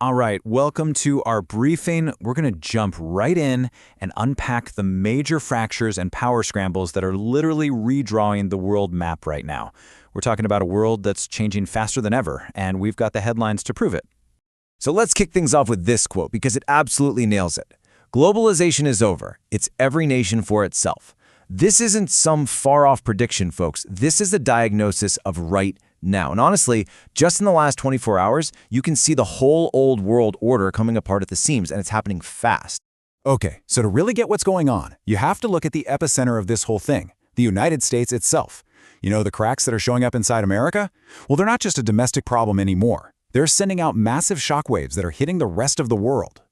All right, welcome to our briefing. We're going to jump right in and unpack the major fractures and power scrambles that are literally redrawing the world map right now. We're talking about a world that's changing faster than ever, and we've got the headlines to prove it. So let's kick things off with this quote because it absolutely nails it. Globalization is over. It's every nation for itself. This isn't some far-off prediction, folks. This is a diagnosis of right now. And honestly, just in the last 24 hours, you can see the whole old world order coming apart at the seams, and it's happening fast. Okay, so to really get what's going on, you have to look at the epicenter of this whole thing, the United States itself. You know the cracks that are showing up inside America? Well, they're not just a domestic problem anymore. They're sending out massive shockwaves that are hitting the rest of the world.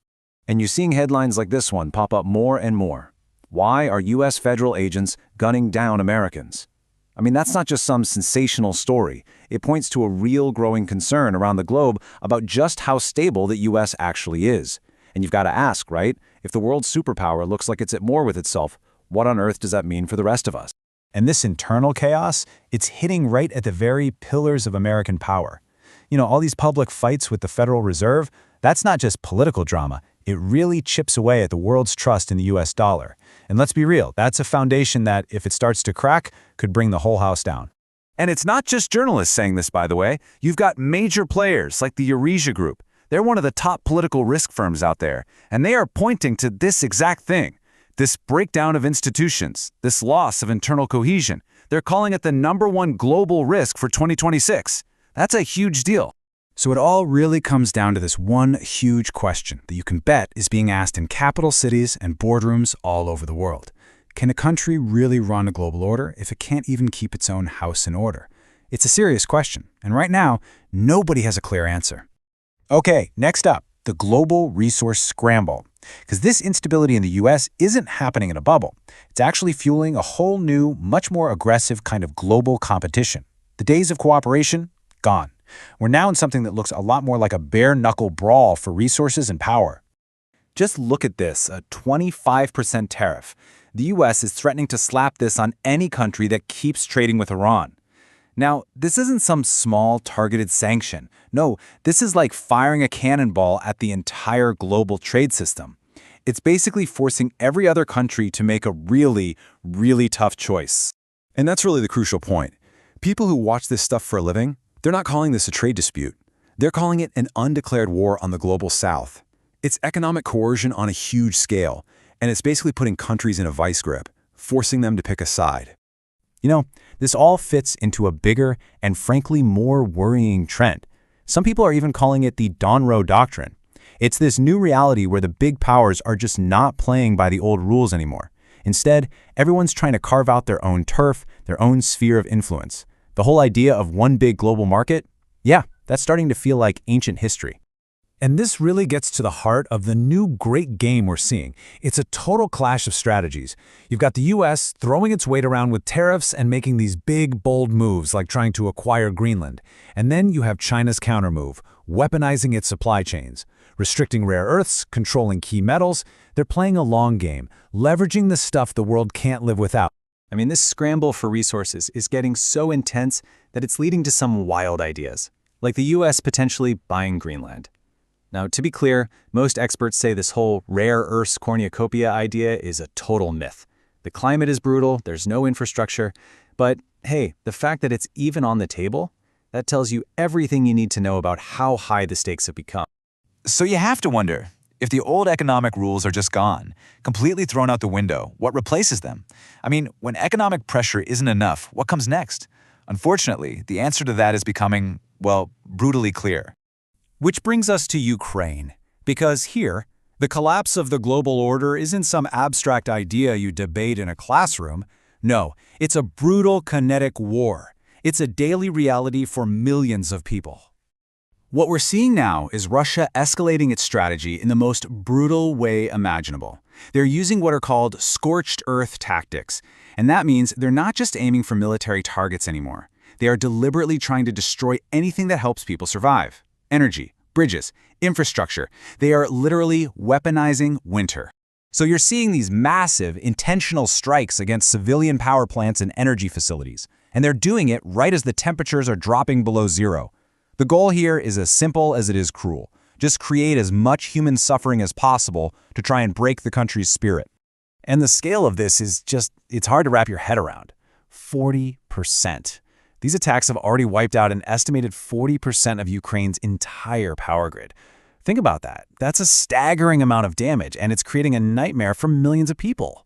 And you're seeing headlines like this one pop up more and more. Why are U.S. federal agents gunning down Americans? I mean, that's not just some sensational story. It points to a real growing concern around the globe about just how stable the U.S. actually is. And you've got to ask, right? If the world's superpower looks like it's at war with itself, what on earth does that mean for the rest of us? And this internal chaos, it's hitting right at the very pillars of American power. You know, all these public fights with the Federal Reserve, that's not just political drama. It really chips away at the world's trust in the U.S. dollar. And let's be real, that's a foundation that, if it starts to crack, could bring the whole house down. And it's not just journalists saying this, by the way. You've got major players like the Eurasia Group. They're one of the top political risk firms out there, and they are pointing to this exact thing. This breakdown of institutions, this loss of internal cohesion. They're calling it the #1 global risk for 2026. That's a huge deal. So it all really comes down to this one huge question that you can bet is being asked in capital cities and boardrooms all over the world. Can a country really run a global order if it can't even keep its own house in order? It's a serious question, and right now, nobody has a clear answer. Okay, next up, the global resource scramble. Because this instability in the U.S. isn't happening in a bubble. It's actually fueling a whole new, much more aggressive kind of global competition. The days of cooperation, gone. We're now in something that looks a lot more like a bare-knuckle brawl for resources and power. Just look at this, a 25% tariff. The U.S. is threatening to slap this on any country that keeps trading with Iran. Now, this isn't some small targeted sanction. No, this is like firing a cannonball at the entire global trade system. It's basically forcing every other country to make a really, really tough choice. And that's really the crucial point. People who watch this stuff for a living, they're not calling this a trade dispute. They're calling it an undeclared war on the global south. It's economic coercion on a huge scale, and it's basically putting countries in a vice grip, forcing them to pick a side. You know, this all fits into a bigger and frankly more worrying trend. Some people are even calling it the Donroe Doctrine. It's this new reality where the big powers are just not playing by the old rules anymore. Instead, everyone's trying to carve out their own turf, their own sphere of influence. The whole idea of one big global market? Yeah, that's starting to feel like ancient history. And this really gets to the heart of the new great game we're seeing. It's a total clash of strategies. You've got the U.S. throwing its weight around with tariffs and making these big, bold moves like trying to acquire Greenland. And then you have China's countermove, weaponizing its supply chains, restricting rare earths, controlling key metals. They're playing a long game, leveraging the stuff the world can't live without. I mean, this scramble for resources is getting so intense that it's leading to some wild ideas, like the U.S. potentially buying Greenland. Now, to be clear, most experts say this whole rare earths cornucopia idea is a total myth. The climate is brutal, there's no infrastructure, but hey, the fact that it's even on the table, that tells you everything you need to know about how high the stakes have become. So you have to wonder, if the old economic rules are just gone, completely thrown out the window, what replaces them? I mean, when economic pressure isn't enough, what comes next? Unfortunately, the answer to that is becoming, well, brutally clear. Which brings us to Ukraine. Because here, the collapse of the global order isn't some abstract idea you debate in a classroom. No, it's a brutal, kinetic war. It's a daily reality for millions of people. What we're seeing now is Russia escalating its strategy in the most brutal way imaginable. They're using what are called scorched earth tactics, and that means they're not just aiming for military targets anymore. They are deliberately trying to destroy anything that helps people survive. Energy, bridges, infrastructure. They are literally weaponizing winter. So you're seeing these massive, intentional strikes against civilian power plants and energy facilities, and they're doing it right as the temperatures are dropping below zero. The goal here is as simple as it is cruel. Just create as much human suffering as possible to try and break the country's spirit. And the scale of this is it's hard to wrap your head around. 40%. These attacks have already wiped out an estimated 40% of Ukraine's entire power grid. Think about that. That's a staggering amount of damage, and it's creating a nightmare for millions of people.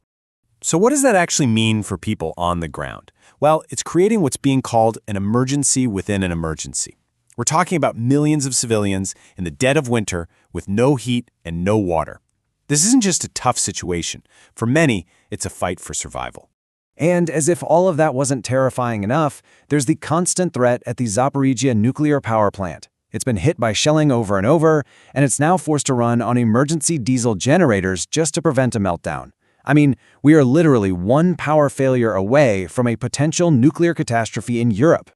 So what does that actually mean for people on the ground? Well, it's creating what's being called an emergency within an emergency. We're talking about millions of civilians in the dead of winter with no heat and no water. This isn't just a tough situation. For many, it's a fight for survival. And as if all of that wasn't terrifying enough, there's the constant threat at the Zaporizhzhia nuclear power plant. It's been hit by shelling over and over, and it's now forced to run on emergency diesel generators just to prevent a meltdown. I mean, we are literally one power failure away from a potential nuclear catastrophe in Europe.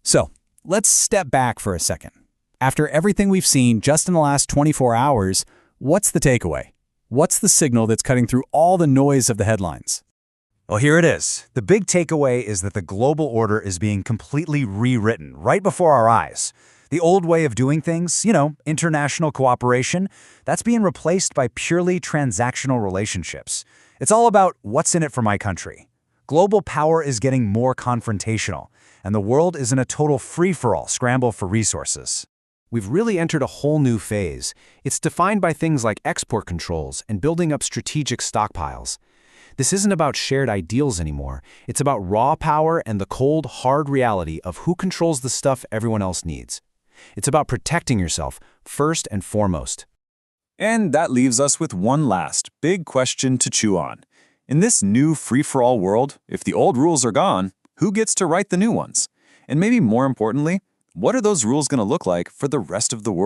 So, let's step back for a second. After everything we've seen just in the last 24 hours, what's the takeaway? What's the signal that's cutting through all the noise of the headlines? Well, here it is. The big takeaway is that the global order is being completely rewritten right before our eyes. The old way of doing things, international cooperation, that's being replaced by purely transactional relationships. It's all about what's in it for my country. Global power is getting more confrontational, and the world is in a total free-for-all scramble for resources. We've really entered a whole new phase. It's defined by things like export controls and building up strategic stockpiles. This isn't about shared ideals anymore. It's about raw power and the cold, hard reality of who controls the stuff everyone else needs. It's about protecting yourself, first and foremost. And that leaves us with one last big question to chew on. In this new free-for-all world, if the old rules are gone, who gets to write the new ones? And maybe more importantly, what are those rules going to look like for the rest of the world?